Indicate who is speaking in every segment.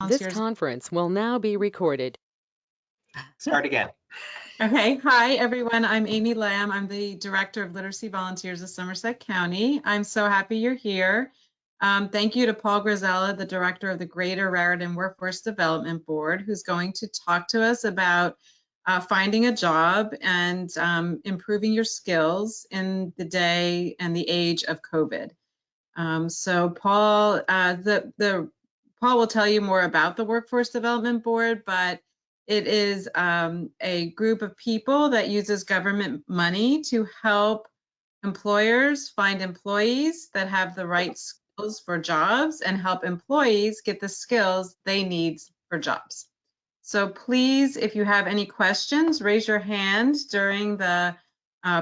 Speaker 1: This conference will now be recorded.
Speaker 2: Start again.
Speaker 3: Okay, hi everyone. I'm Amy Lamb. I'm the Director of Literacy Volunteers of Somerset County. I'm so happy you're here. Thank you to Paul Grzella, the Director of the Greater Raritan Workforce Development Board, who's going to talk to us about finding a job and improving your skills in the day and the age of COVID. So Paul, Paul will tell you more about the Workforce Development Board, but it is a group of people that uses government money to help employers find employees that have the right skills for jobs and help employees get the skills they need for jobs. So please, if you have any questions, raise your hand during the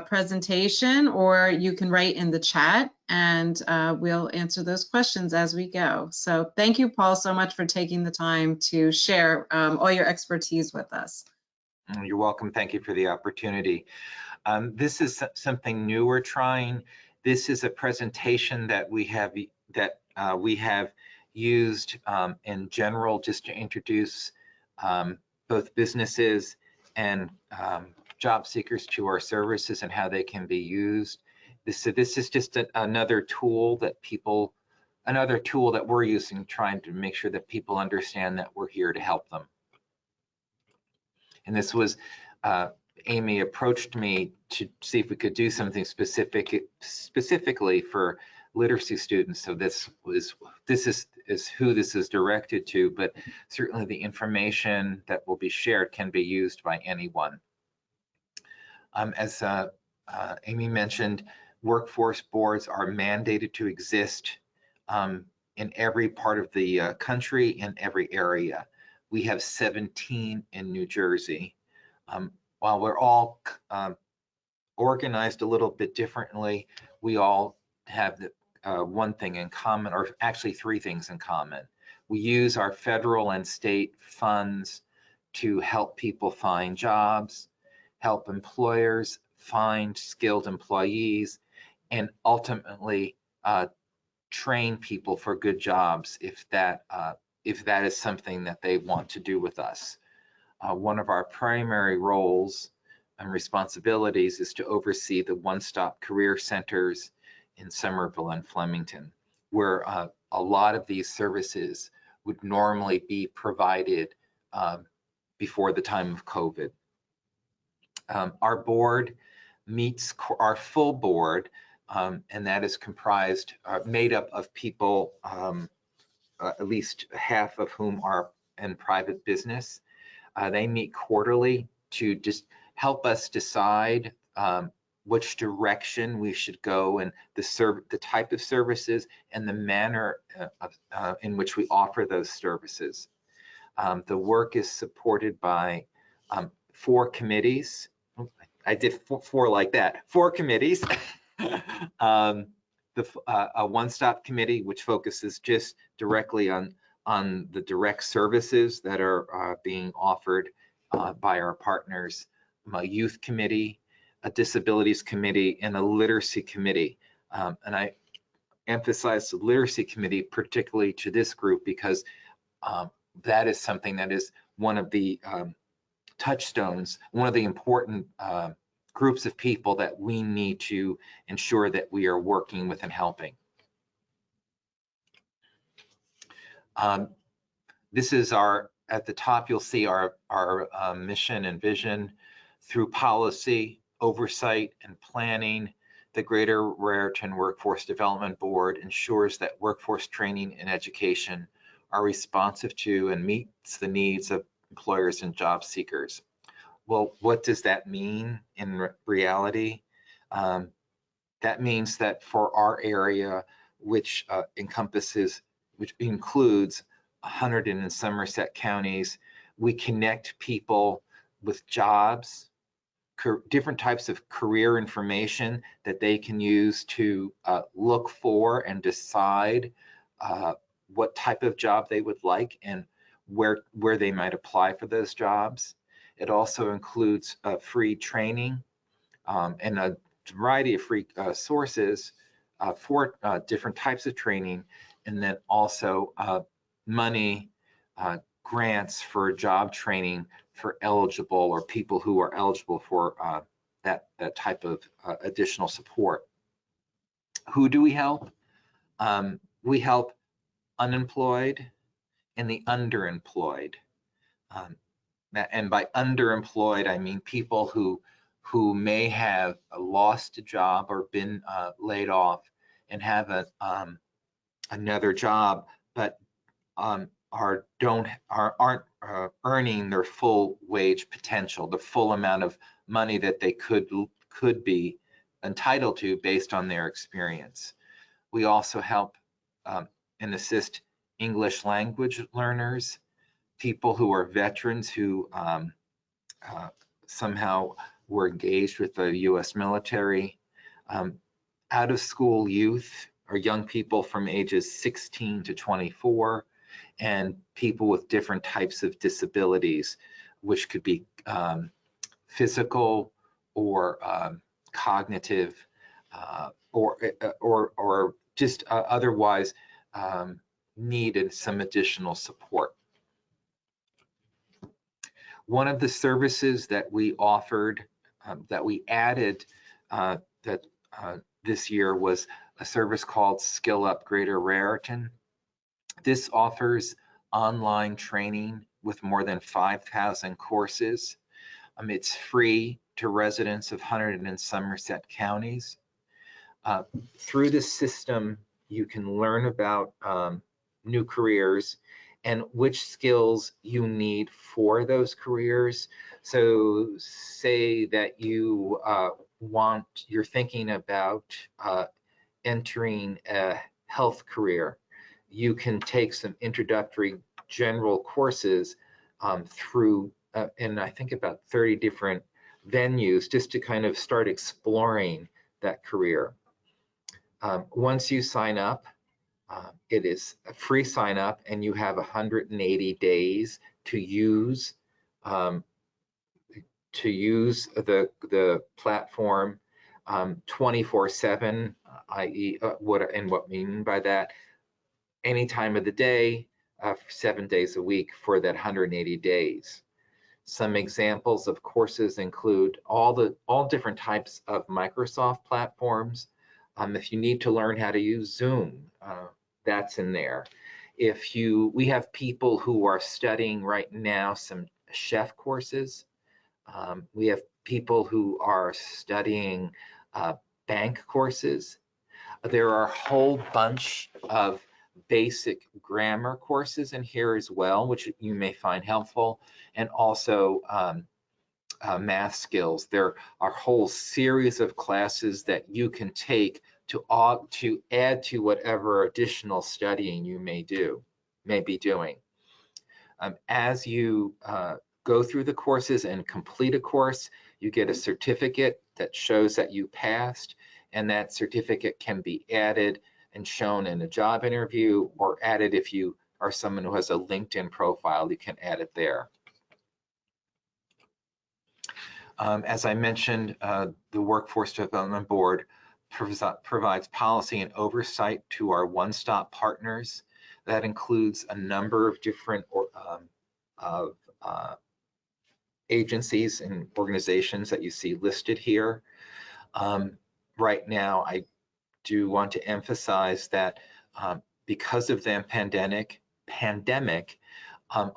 Speaker 3: presentation, or you can write in the chat and we'll answer those questions as we go. So thank you, Paul, so much for taking the time to share all your expertise with us.
Speaker 2: You're welcome. Thank you for the opportunity. This is something new we're trying. This is a presentation that we have used in general just to introduce both businesses and job seekers to our services and how they can be used. This is just another tool that we're using, trying to make sure that people understand that we're here to help them. And this was, Amy approached me to see if we could do something specifically for literacy students. So this is who this is directed to, but certainly the information that will be shared can be used by anyone. As Amy mentioned, workforce boards are mandated to exist in every part of the country, in every area. We have 17 in New Jersey. While we're all organized a little bit differently, we all have one thing in common, or actually three things in common. We use our federal and state funds to help people find jobs, help employers find skilled employees, and ultimately train people for good jobs if that is something that they want to do with us. One of our primary roles and responsibilities is to oversee the one-stop career centers in Somerville and Flemington, where a lot of these services would normally be provided before the time of COVID. Our board meets, our full board, and that is comprised, made up of people, at least half of whom are in private business. They meet quarterly to just help us decide which direction we should go and the type of services and the manner in which we offer those services. The work is supported by 4 committees. I did four like that. 4 committees. A one-stop committee, which focuses just directly on the direct services that are being offered by our partners. A youth committee, a disabilities committee, and a literacy committee. And I emphasize the literacy committee particularly to this group because that is something that is one of the touchstones, one of the important groups of people that we need to ensure that we are working with and helping. This is at the top you'll see our mission and vision. Through policy, oversight, and planning, the Greater Raritan Workforce Development Board ensures that workforce training and education are responsive to and meets the needs of employers and job seekers. Well, what does that mean in reality? That means that for our area, which includes 100 in Somerset counties, we connect people with jobs, different types of career information that they can use to look for and decide what type of job they would like and where they might apply for those jobs. It also includes free training and a variety of free sources for different types of training, and then also money grants for job training for eligible or people who are eligible for that type of additional support. Who do we help? We help unemployed and the underemployed. And by underemployed, I mean people who may have lost a job or been laid off and have another job, but aren't earning their full wage potential, the full amount of money that they could be entitled to based on their experience. We also help and assist English language learners, people who are veterans who somehow were engaged with the U.S. military, out of school youth or young people from ages 16 to 24, and people with different types of disabilities, which could be physical or cognitive or just otherwise needed some additional support. One of the services that we offered, that we added this year was a service called Skill Up Greater Raritan. This offers online training with more than 5,000 courses. It's free to residents of Hunterdon and Somerset counties. Through this system, you can learn about new careers and which skills you need for those careers. So say that you you're thinking about entering a health career. You can take some introductory general courses through, and I think about 30 different venues just to kind of start exploring that career. Once you sign up, it is a free sign up and you have 180 days to use the platform 24/7, i.e. what we mean by that, any time of the day, 7 days a week for that 180 days. Some examples of courses include all different types of Microsoft platforms. If you need to learn how to use Zoom, that's in there. We have people who are studying right now some chef courses. We have people who are studying bank courses. There are a whole bunch of basic grammar courses in here as well, which you may find helpful, and also math skills. There are a whole series of classes that you can take to add to whatever additional studying you may be doing. As you go through the courses and complete a course, you get a certificate that shows that you passed, and that certificate can be added and shown in a job interview, or added if you are someone who has a LinkedIn profile, you can add it there. As I mentioned, the Workforce Development Board provides policy and oversight to our one-stop partners. That includes a number of different agencies and organizations that you see listed here. Right now, I do want to emphasize that because of the pandemic,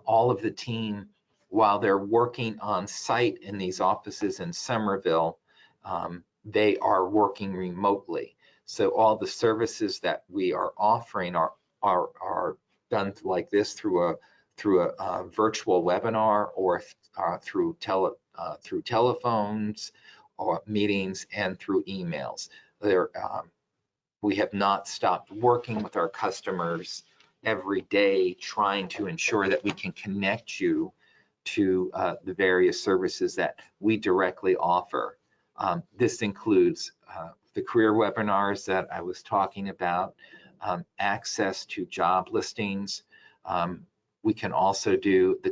Speaker 2: all of the team, while they're working on site in these offices in Somerville, they are working remotely. So all the services that we are offering are done like this through a virtual webinar, or through telephones or meetings, and through emails. We have not stopped working with our customers every day, trying to ensure that we can connect you to the various services that we directly offer. This includes the career webinars that I was talking about, access to job listings. The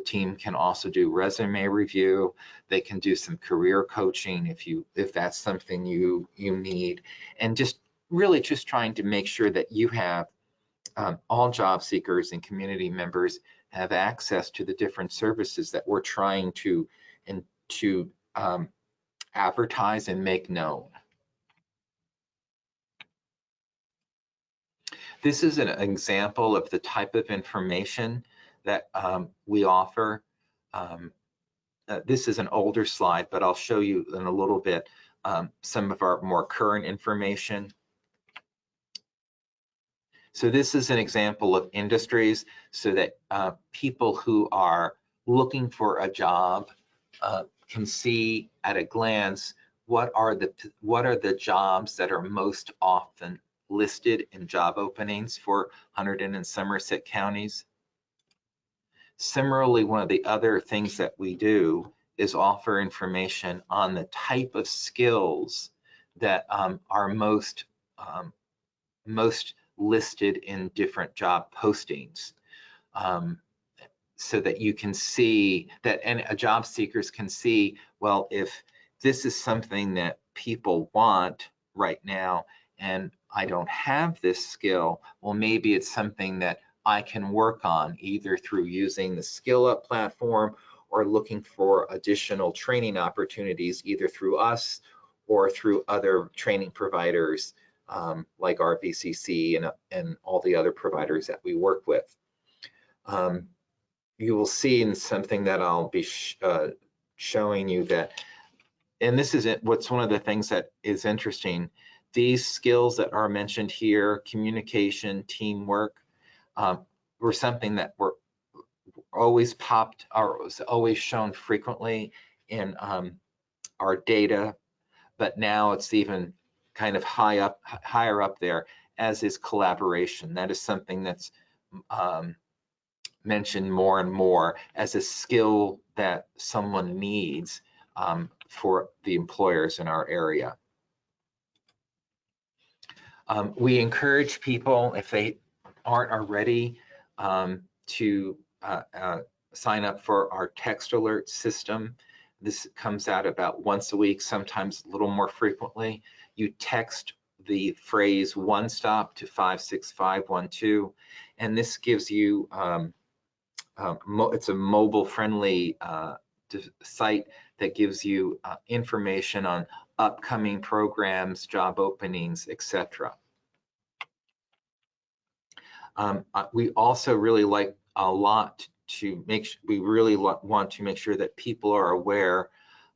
Speaker 2: team can also do resume review. They can do some career coaching if that's something you need, and just really trying to make sure that you have all job seekers and community members have access to the different services that we're trying to advertise and make known. This is an example of the type of information that we offer. This is an older slide, but I'll show you in a little bit some of our more current information. So this is an example of industries so that people who are looking for a job can see at a glance what are the jobs that are most often listed in job openings for Hunterdon and Somerset counties. Similarly, one of the other things that we do is offer information on the type of skills that are most listed in different job postings, so that you can see that, and job seekers can see, well, if this is something that people want right now and I don't have this skill, well, maybe it's something that I can work on either through using the Skill Up platform or looking for additional training opportunities either through us or through other training providers like RVCC and all the other providers that we work with. You will see in something that I'll be showing you that, and this is what's one of the things that is interesting, these skills that are mentioned here, communication, teamwork, were something that were always was always shown frequently in our data, but now it's even kind of higher up there, as is collaboration. That is something that's mentioned more and more as a skill that someone needs for the employers in our area. We encourage people, if they aren't already, to sign up for our text alert system. This comes out about once a week, sometimes a little more frequently. You text the phrase "one stop" to 56512, and this gives you, it's a mobile friendly site that gives you information on upcoming programs, job openings, etc. We also really like a lot to we really want to make sure that people are aware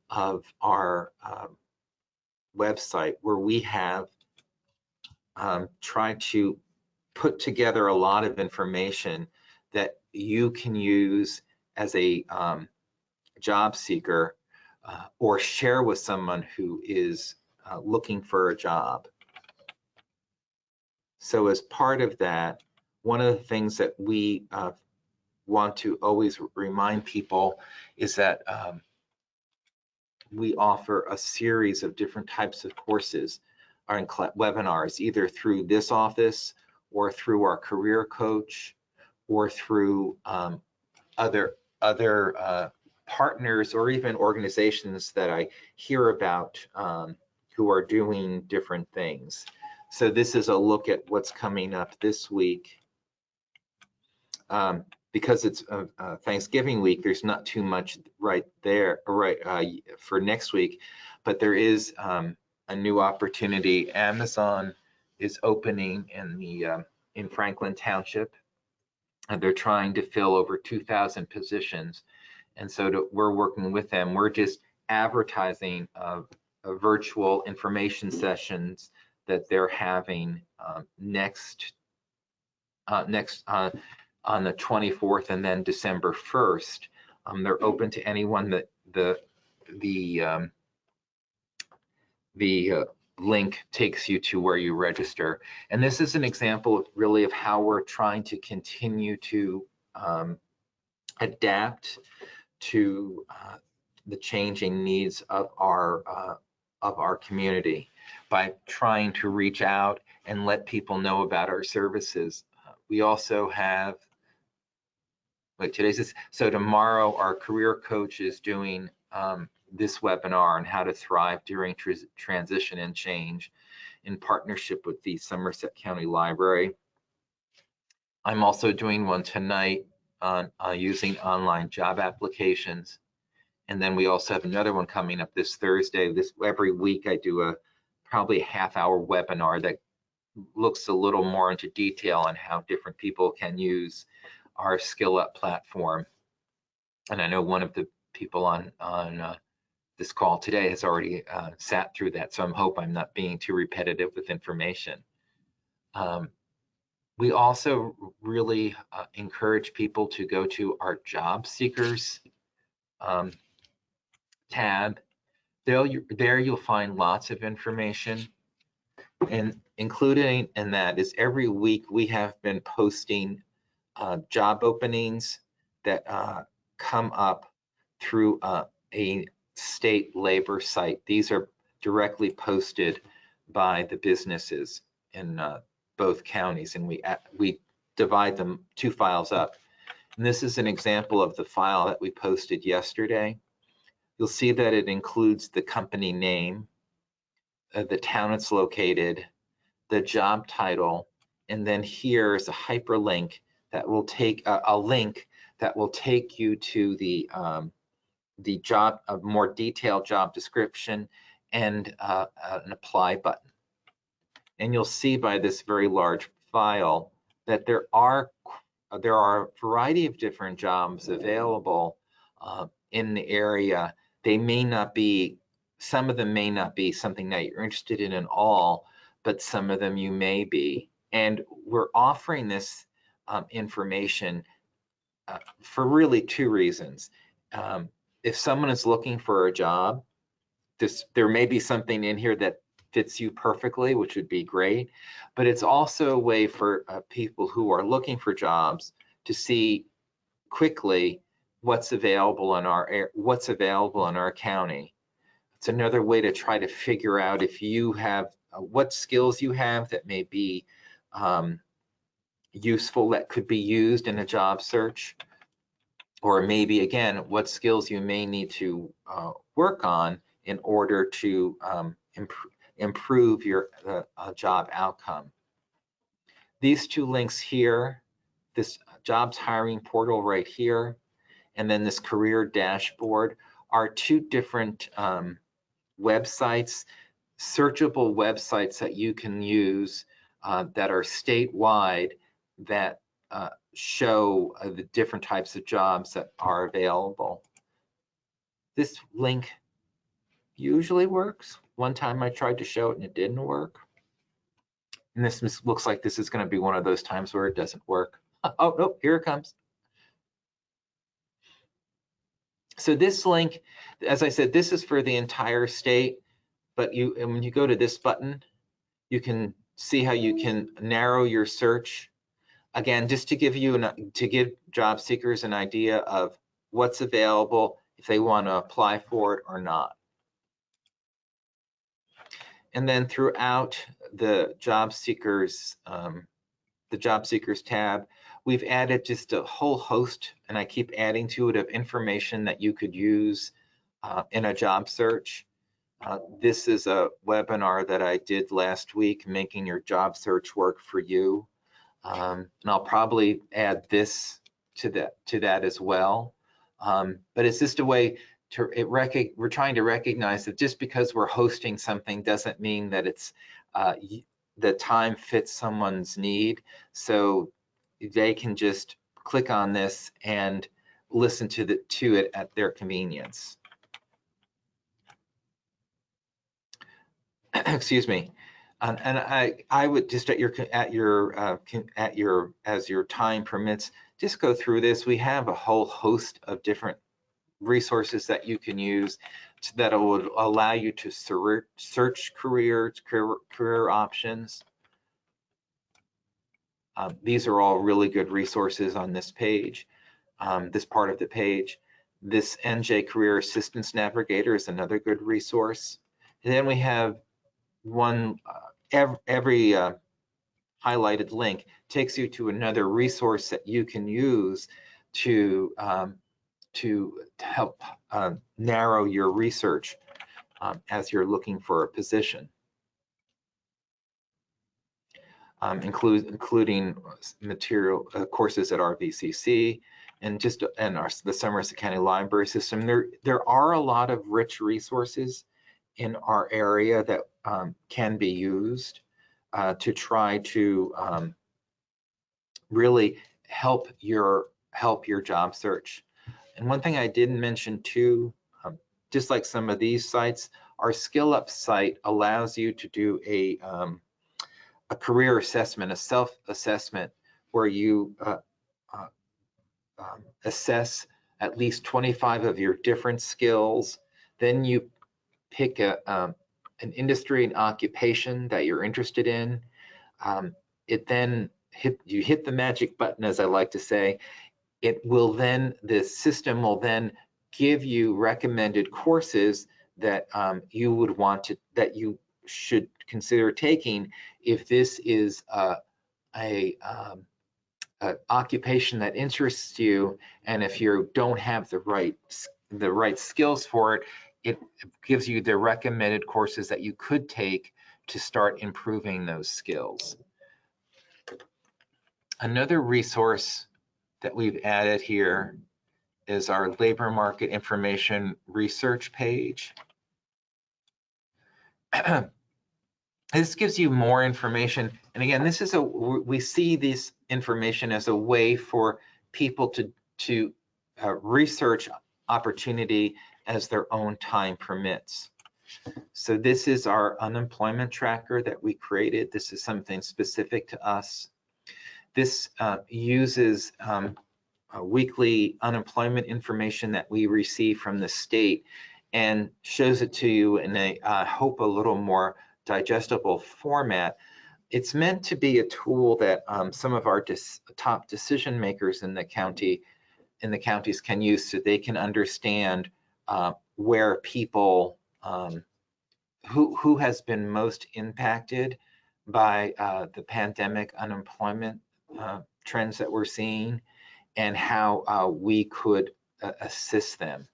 Speaker 2: of our website, where we have tried to put together a lot of information that you can use as a job seeker or share with someone who is looking for a job. So as part of that, one of the things that we want to always remind people is that we offer a series of different types of courses or webinars, either through this office or through our career coach or through other partners or even organizations that I hear about who are doing different things. So this is a look at what's coming up this week. Because it's Thanksgiving week, there's not too much right there, for next week, but there is a new opportunity. Amazon is opening in Franklin Township, and they're trying to fill over 2,000 positions. And so we're working with them. We're just advertising virtual information sessions that they're having on the 24th and then December 1st. They're open to anyone. That the link takes you to where you register. And this is an example of really of how we're trying to continue to adapt to the changing needs of our community by trying to reach out and let people know about our services. We also have, so tomorrow our career coach is doing this webinar on how to thrive during transition and change in partnership with the Somerset County Library. I'm also doing one tonight on using online job applications. And then we also have another one coming up this Thursday. Every week I do probably a half-hour webinar that looks a little more into detail on how different people can use our Skill Up platform. And I know one of the people on this call today has already sat through that, so I hope I'm not being too repetitive with information. We also really encourage people to go to our job seekers tab. There you'll find lots of information, and including in that is every week we have been posting job openings that come up through a state labor site. These are directly posted by the businesses in both counties, and we divide them 2 files up. And this is an example of the file that we posted yesterday. You'll see that it includes the company name, the town it's located, the job title, and then here is a hyperlink that will take a link that will take you to the job, a more detailed job description, and an apply button. And you'll see by this very large file that there are a variety of different jobs available in the area. They may not be, some of them may not be something that you're interested in all, but some of them you may be. And we're offering this information for really 2 reasons. If someone is looking for a job, there may be something in here that fits you perfectly, which would be great, but it's also a way for people who are looking for jobs to see quickly what's available in our county. It's another way to try to figure out if you have what skills you have that may be useful, that could be used in a job search, or maybe again what skills you may need to work on in order to improve your job outcome. These 2 links here, this jobs hiring portal right here, and then this career dashboard, are 2 different websites, searchable websites that you can use that are statewide, that show the different types of jobs that are available. This link usually works. One time I tried to show it and it didn't work. And this looks like this is going to be one of those times where it doesn't work. Oh, no, here it comes. So this link, as I said, this is for the entire state, but when you go to this button, you can see how you can narrow your search. Again, just to give job seekers an idea of what's available, if they want to apply for it or not. And then throughout the job seekers tab, we've added just a whole host, and I keep adding to it, of information that you could use in a job search. This is a webinar that I did last week, making your job search work for you. And I'll probably add this to that as well. But it's just a way to we're trying to recognize that just because we're hosting something doesn't mean that it's the time fits someone's need. So they can just click on this and listen to it at their convenience. Excuse me. And I would just as your time permits, just go through this. We have a whole host of different resources that you can use that will allow you to search career options. These are all really good resources on this page, this part of the page. This NJ Career Assistance Navigator is another good resource. And then we have one, every highlighted link takes you to another resource that you can use to help narrow your research as you're looking for a position. including material courses at RVCC and the Somerset County Library System. There are a lot of rich resources in our area that can be used to try to really help your job search. And one thing I didn't mention too, just like some of these sites, our Skill Up site allows you to do a career assessment, a self-assessment, where you assess at least 25 of your different skills. Then you pick an industry and occupation that you're interested in. You hit the magic button, as I like to say. The system will then give you recommended courses that that you should consider taking if this is an occupation that interests you, and if you don't have the right skills for it, it gives you the recommended courses that you could take to start improving those skills. Another resource that we've added here is our labor market information research page. This gives you more information. And again, we see this information as a way for people to research opportunity as their own time permits. So this is our unemployment tracker that we created. This is something specific to us. This uses weekly unemployment information that we receive from the state and shows it to you in I hope a little more digestible format. It's meant to be a tool that some of our top decision makers in the counties can use, so they can understand where people who has been most impacted by the pandemic unemployment trends that we're seeing, and how we could assist them,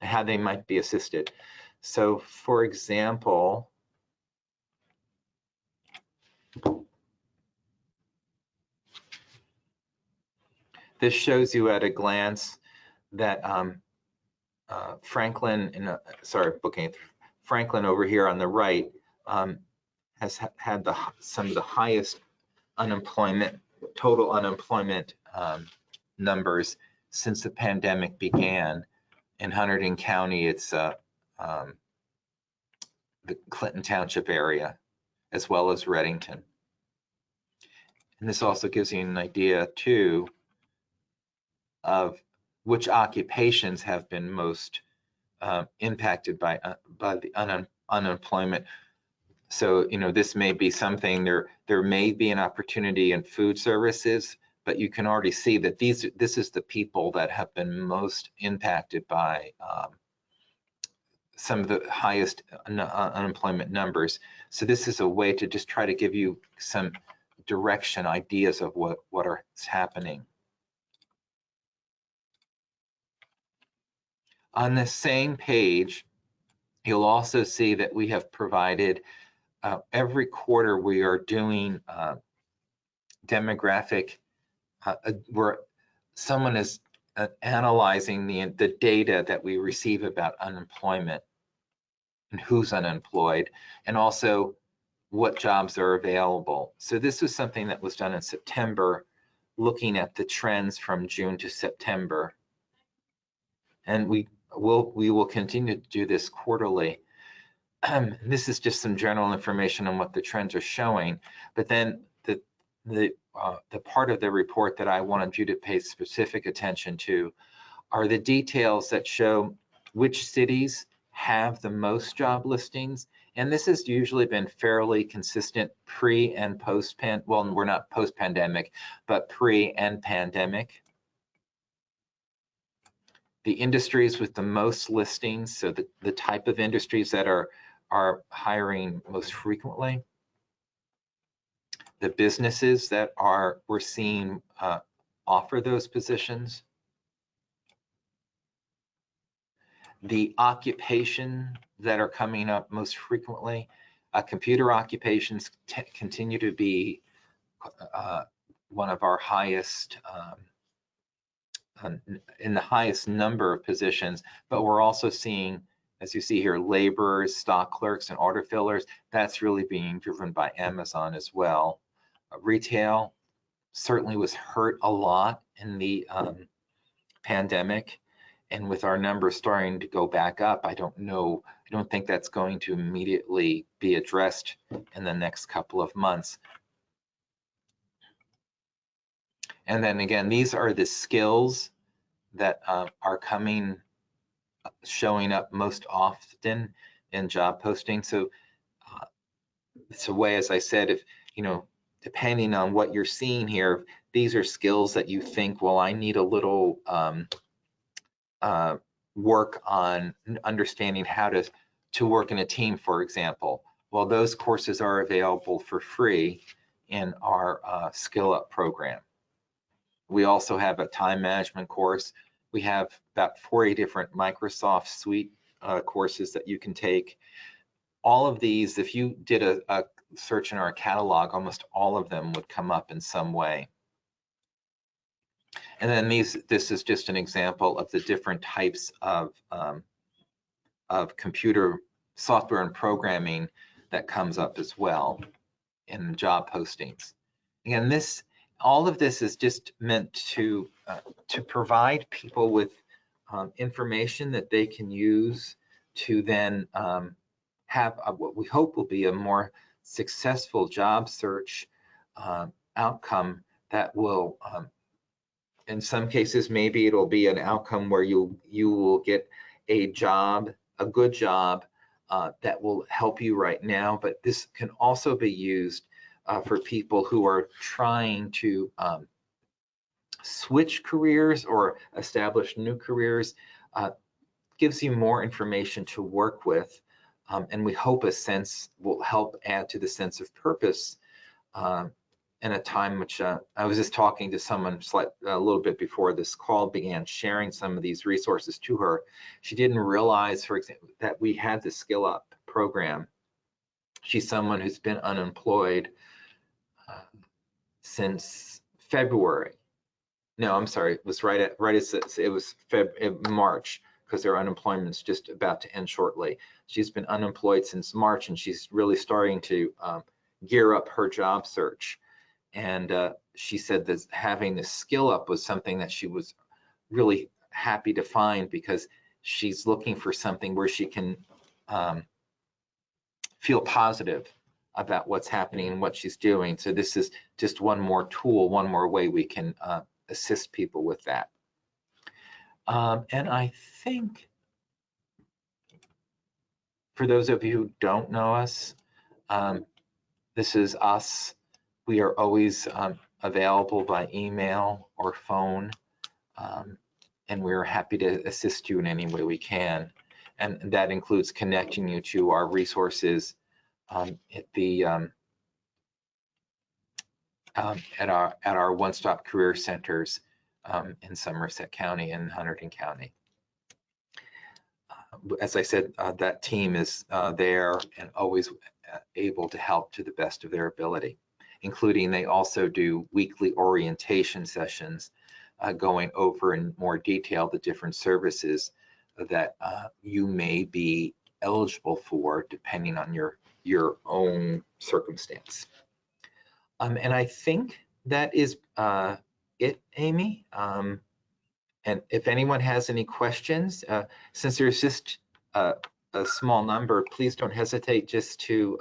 Speaker 2: how they might be assisted. So for example, this shows you at a glance that Franklin over here on the right has had some of the highest total unemployment numbers since the pandemic began. In Hunterdon County, it's the Clinton Township area, as well as Reddington. And this also gives you an idea too of which occupations have been most impacted by the unemployment. So, this may be something, there may be an opportunity in food services, but you can already see that this is the people that have been most impacted by some of the highest unemployment numbers. So this is a way to just try to give you some direction, ideas of what is happening. On the same page, you'll also see that we have provided every quarter we are doing demographic, where someone is analyzing the data that we receive about unemployment and who's unemployed, and also what jobs are available. So this was something that was done in September, looking at the trends from June to September. And we will continue to do this quarterly. This is just some general information on what the trends are showing, but then the part of the report that I wanted you to pay specific attention to are the details that show which cities have the most job listings. And this has usually been fairly consistent pre and well, we're not post-pandemic, but pre and pandemic. The industries with the most listings, so the type of industries that are hiring most frequently. The businesses that we're seeing offer those positions. The occupation that are coming up most frequently. Computer occupations continue to be one of our highest, in the highest number of positions, but we're also seeing, as you see here, laborers, stock clerks, and order fillers. That's really being driven by Amazon as well. Retail certainly was hurt a lot in the pandemic, and with our numbers starting to go back up, I don't think that's going to immediately be addressed in the next couple of months. And then again, these are the skills that are showing up most often in job postings. So it's a way, as I said, if depending on what you're seeing here, these are skills that you think, well, I need a little work on understanding how to work in a team, for example. Well, those courses are available for free in our Skill Up program. We also have a time management course. We have about 40 different Microsoft Suite courses that you can take. All of these, if you did a search in our catalog, almost all of them would come up in some way. And then this is just an example of the different types of computer software and programming that comes up as well in job postings. Again, all of this is just meant to provide people with information that they can use to then have what we hope will be a more successful job search outcome that will, in some cases, maybe it'll be an outcome where you will get a job, a good job that will help you right now, but this can also be used for people who are trying to switch careers or establish new careers. Gives you more information to work with, and we hope will help add to the sense of purpose in a time which I was just talking to someone a little bit before this call began, sharing some of these resources to her. She didn't realize, for example, that we had the Skill Up program. She's someone who's been unemployed since February. No, I'm sorry, it was right as it was March, because their unemployment's just about to end shortly. She's been unemployed since March, and she's really starting to gear up her job search. And she said that having the Skill Up was something that she was really happy to find, because she's looking for something where she can feel positive about what's happening and what she's doing. So this is just one more tool, one more way we can assist people with that. And I think for those of you who don't know us, this is us. We are always available by email or phone, and we're happy to assist you in any way we can. And that includes connecting you to our resources at our one-stop career centers in Somerset County and Hunterdon County. As I said, that team is there and always able to help to the best of their ability, including they also do weekly orientation sessions going over in more detail the different services that you may be eligible for depending on your own circumstance. And I think that is it, Amy. And if anyone has any questions, since there's just a small number, please don't hesitate just to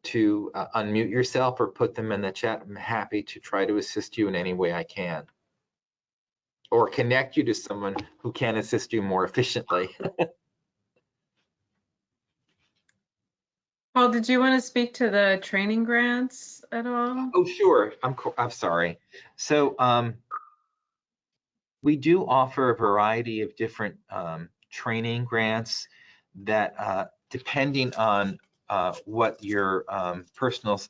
Speaker 2: unmute yourself or put them in the chat. I'm happy to try to assist you in any way I can, or connect you to someone who can assist you more efficiently.
Speaker 3: Paul, did you want to speak to the training grants at all?
Speaker 2: Oh, sure. I'm sorry. So we do offer a variety of different training grants that, depending on what your personal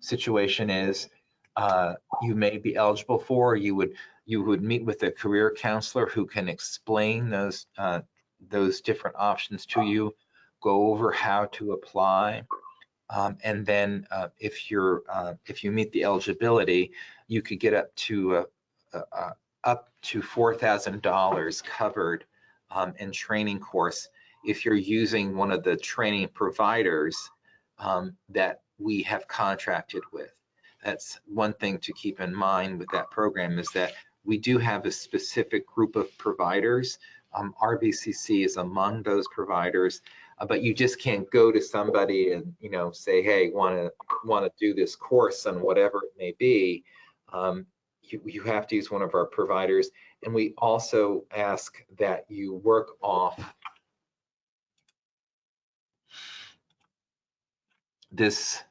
Speaker 2: situation is, you may be eligible for. You would meet with a career counselor who can explain those different options to you, go over how to apply. And then if you meet the eligibility, you could get up to $4,000 covered in training course if you're using one of the training providers that we have contracted with. That's one thing to keep in mind with that program, is that we do have a specific group of providers. RBCC is among those providers, but you just can't go to somebody and say, hey, want to do this course on whatever it may be. You have to use one of our providers, and we also ask that you work off this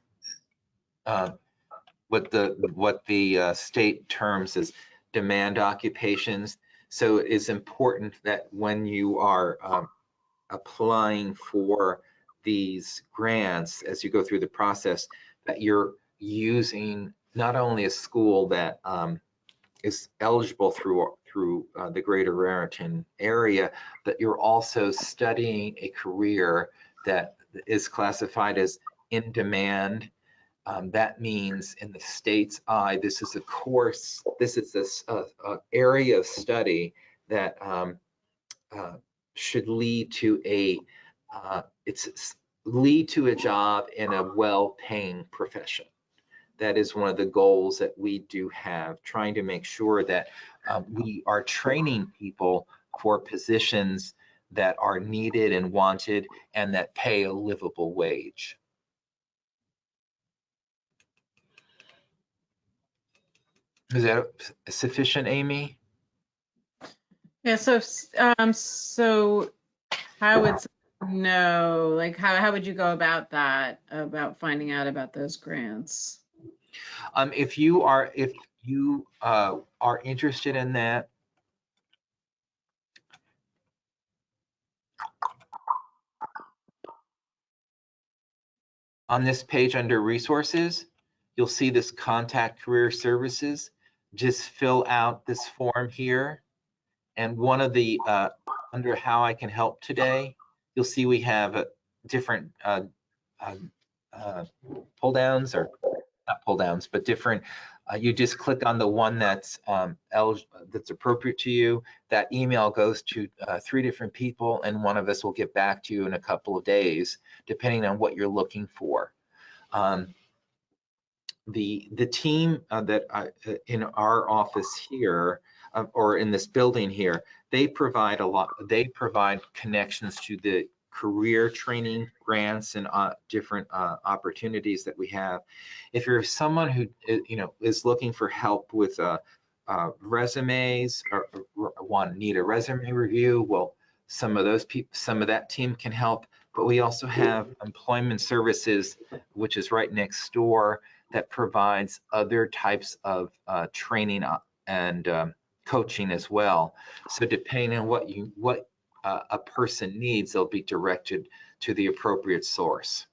Speaker 2: what the state terms as demand occupations. So it's important that when you are applying for these grants, as you go through the process, that you're using not only a school that is eligible through the greater Raritan area, but you're also studying a career that is classified as in demand. That means in the state's eye, this is a course, this is this area of study that should lead to a job in a well-paying profession. That is one of the goals that we do have, trying to make sure that we are training people for positions that are needed and wanted and that pay a livable wage. Is that sufficient, Amy?
Speaker 3: Yeah, so how would someone know, like how would you go about that, about finding out about those grants?
Speaker 2: If you are interested in that, on this page under resources, you'll see this contact career services. Just fill out this form here, and one of the under how I can help today, you'll see we have different pull downs, or not pull downs, but different. You just click on the one that's appropriate to you. That email goes to 3 different people, and one of us will get back to you in a couple of days, depending on what you're looking for. The team that in our office here, or in this building here, they provide connections to the career training grants and different opportunities that we have. If you're someone who is looking for help with resumes, or need a resume review, well, some of that team can help. But we also have employment services, which is right next door, that provides other types of training and coaching as well. So depending on what a person needs, they'll be directed to the appropriate source.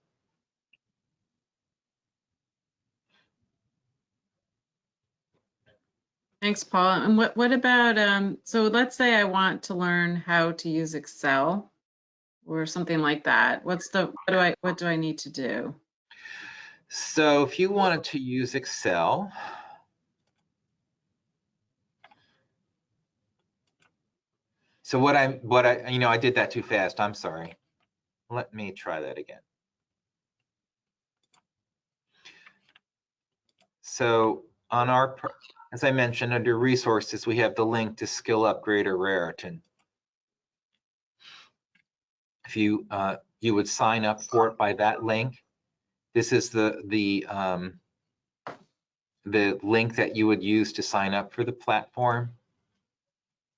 Speaker 3: Thanks, Paul. And what about so let's say I want to learn how to use Excel or something like that. What do I need to do?
Speaker 2: So if you wanted to use Excel, so I did that too fast. I'm sorry. Let me try that again. So on as I mentioned, under resources, we have the link to Skill Up Greater Raritan. If you would sign up for it by that link. This is the link that you would use to sign up for the platform.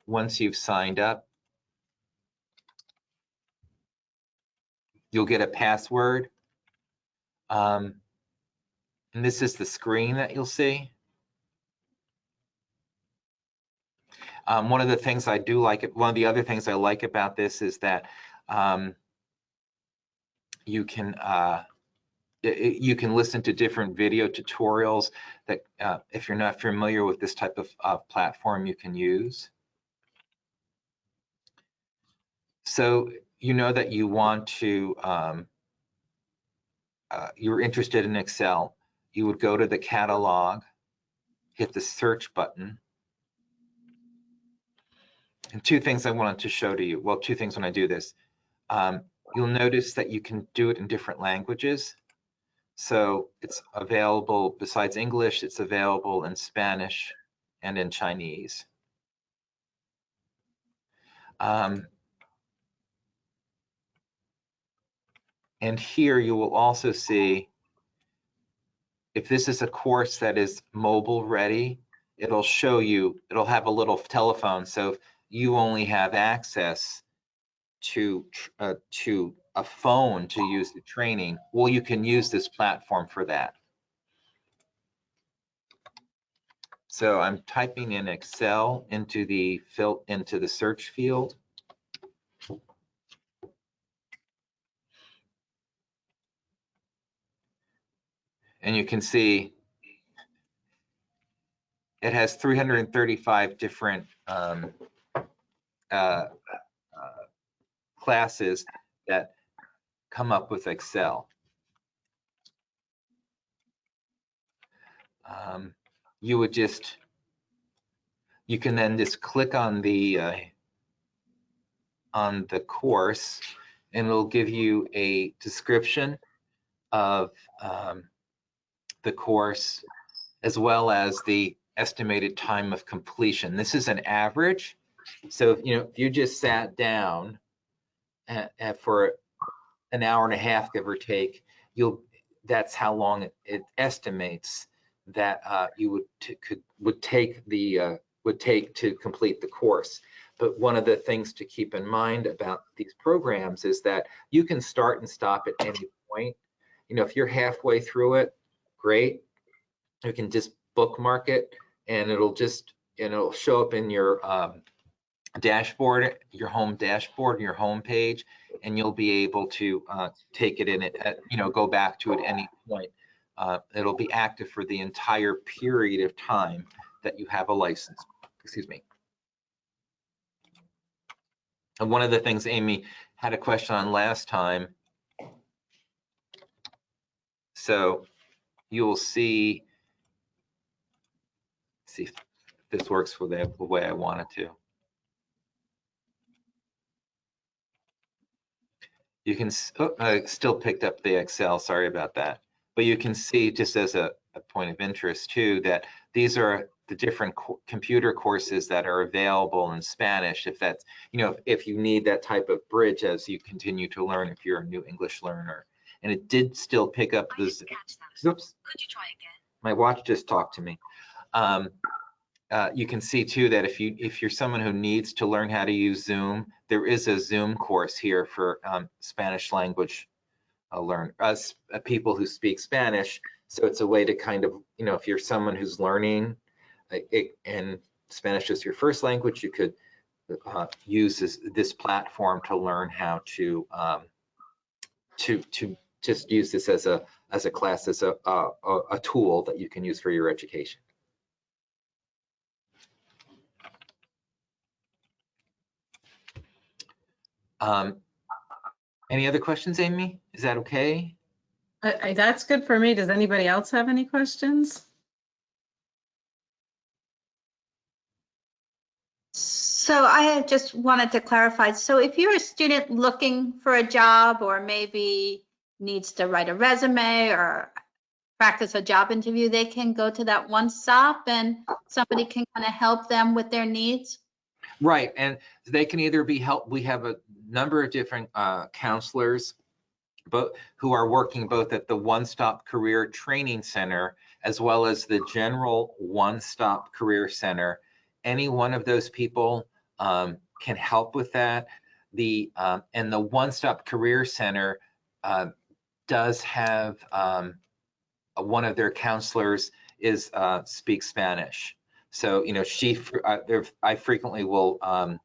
Speaker 2: Once you've signed up, you'll get a password. And this is the screen that you'll see. One of the other things I like about this is that you can listen to different video tutorials that if you're not familiar with this type of platform, you can use. So you know that you want to you were interested in Excel, you would go to the catalog, hit the search button. And two things I wanted to show to you. Well, two things when I do this. You'll notice that you can do it in different languages. So it's available, besides English, it's available in Spanish and in Chinese. And here you will also see, if this is a course that is mobile ready, it'll show you, it'll have a little telephone. So if you only have access to a phone to use the training, well, you can use this platform for that. So I'm typing in Excel into the search field. And you can see it has 335 different classes that come up with Excel. You can then just click on the course, and it'll give you a description of the course, as well as the estimated time of completion. This is an average. So if you just sat down for an hour and a half, give or take, that's how long it estimates that you would take to complete the course. But one of the things to keep in mind about these programs is that you can start and stop at any point. If you're halfway through it, great. You can just bookmark it, and it'll show up in your dashboard, your home dashboard, your home page, and you'll be able to take it in it, go back to it at any point. It'll be active for the entire period of time that you have a license. Excuse me. And one of the things Amy had a question on last time, so you'll see if this works for the way I want it to. You can, I still picked up the Excel, sorry about that. But you can see, just as a point of interest too, that these are the different computer courses that are available in Spanish, if that's, if you need that type of bridge as you continue to learn, if you're a new English learner. And it did still pick up this, oops, could you try again? My watch just talked to me. You can see too that if you're someone who needs to learn how to use Zoom, there is a Zoom course here for Spanish language people who speak Spanish. So it's a way to kind of, if you're someone who's learning and Spanish is your first language, you could use this platform to learn how to just use this as a class, as a tool that you can use for your education. Any other questions, Amy? Is that okay?
Speaker 3: That's good for me. Does anybody else have any questions?
Speaker 4: So I just wanted to clarify. So if you're a student looking for a job, or maybe needs to write a resume or practice a job interview, they can go to that one stop and somebody can kind of help them with their needs?
Speaker 2: Right, and they can either be helped. We have a number of different counselors who are working both at the One Stop Career Training Center as well as the General One Stop Career Center. Any one of those people can help with that. And the One Stop Career Center does have one of their counselors speaks Spanish. So I frequently will.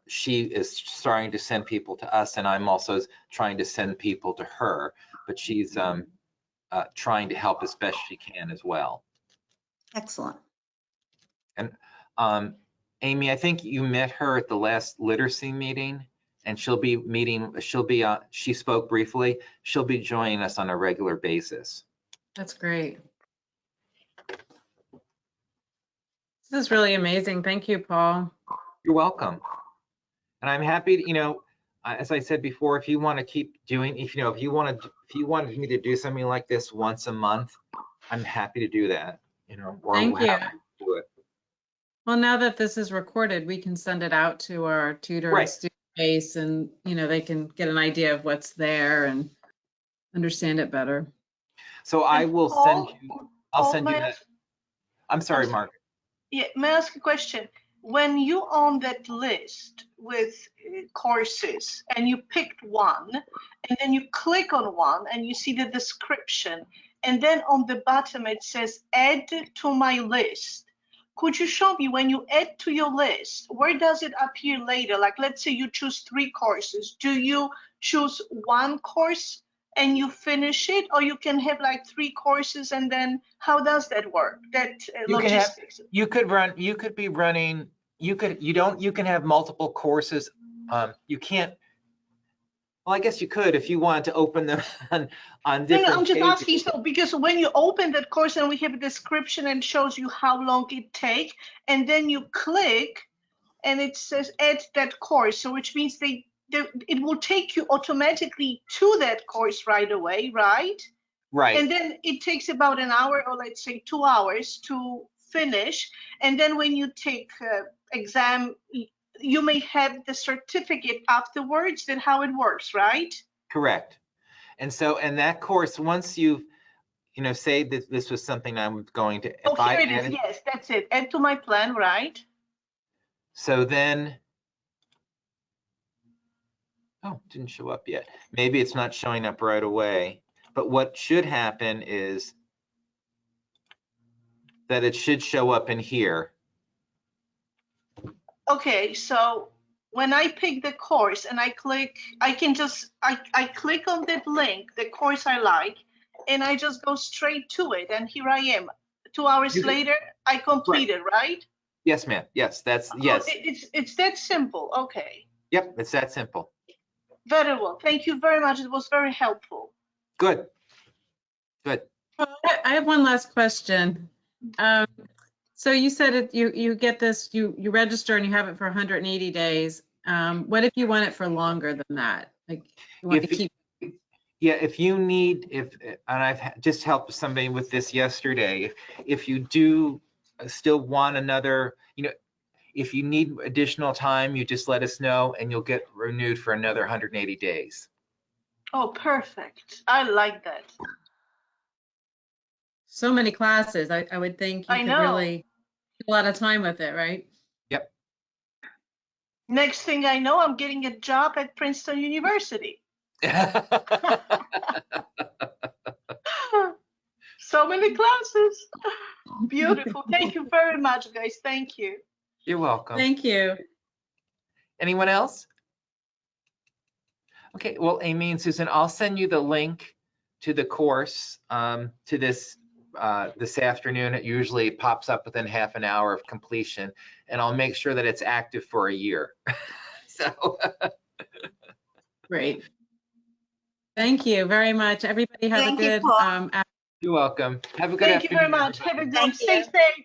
Speaker 2: She is starting to send people to us, and I'm also trying to send people to her. But she's trying to help as best she can as well.
Speaker 4: Excellent.
Speaker 2: And Amy, I think you met her at the last literacy meeting, and she'll be meeting, she spoke briefly, she'll be joining us on a regular basis.
Speaker 3: That's great. This is really amazing. Thank you, Paul.
Speaker 2: You're welcome. And I'm happy to, as I said before, if you want to keep doing, if you wanted me to do something like this once a month, I'm happy to do that, or
Speaker 3: Thank you.
Speaker 2: however you do it.
Speaker 3: Well, now that this is recorded, we can send it out to our tutor and
Speaker 2: Right.
Speaker 3: student base, and they can get an idea of what's there and understand it better.
Speaker 2: So I will send you, I'll send you that. I'm sorry, Mark.
Speaker 5: Yeah, may I ask a question? When you on that list with courses and you picked one, and then you click on one and you see the description, and then on the bottom it says add to my list. Could you show me when you add to your list, where does it appear later? Like, let's say you choose 3 courses. Do you choose one course and you finish it, or you can have like 3 courses and then how does that work? That logistics.
Speaker 2: You could be running, you can have multiple courses. You can't, well, I guess you could if you wanted to open them on different
Speaker 5: No, I'm just
Speaker 2: pages.
Speaker 5: asking, so because when you open that course and we have a description and shows you how long it takes, and then you click and it says add that course, so which means it will take you automatically to that course right away, right?
Speaker 2: Right.
Speaker 5: And then it takes about an hour, or let's say 2 hours to finish. And then when you take exam, you may have the certificate afterwards. Then how it works, right?
Speaker 2: Correct. And so, and that course, once you've, say that this was something I'm going to,
Speaker 5: Oh, here it is. Yes, that's it. Add to my plan, right?
Speaker 2: So then, oh, didn't show up yet. Maybe it's not showing up right away. But what should happen is that it should show up in here.
Speaker 5: Okay, so when I pick the course and I click, I click on that link, the course I like, and I just go straight to it. And here I am. 2 hours later, I completed, right?
Speaker 2: Yes, ma'am. Yes, yes.
Speaker 5: It's that simple. Okay.
Speaker 2: Yep, it's that simple.
Speaker 5: Very well. Thank you very much. It was very helpful.
Speaker 2: Good. Good.
Speaker 3: I have one last question. So you said you get this, you register and you have it for 180 days. What if you want it for longer than that? Like you want to keep.
Speaker 2: Yeah, if you need, and I've just helped somebody with this yesterday. If you do still want another, if you need additional time, you just let us know and you'll get renewed for another 180 days.
Speaker 5: Oh, perfect. I like that.
Speaker 3: So many classes. I would think you could really do a lot of time with it, right?
Speaker 2: Yep.
Speaker 5: Next thing I know, I'm getting a job at Princeton University. So many classes. Beautiful. Thank you very much, guys. Thank you.
Speaker 2: You're welcome.
Speaker 3: Thank you.
Speaker 2: Anyone else? Okay, well, Amy and Susan, I'll send you the link to the course to this afternoon. It usually pops up within half an hour of completion, and I'll make sure that it's active for a year. So
Speaker 3: Great. Thank you very much. Everybody have a good
Speaker 2: You're welcome. Have a good afternoon.
Speaker 5: Thank you very much. Have a good
Speaker 4: Thank
Speaker 5: stay
Speaker 4: you.
Speaker 5: safe.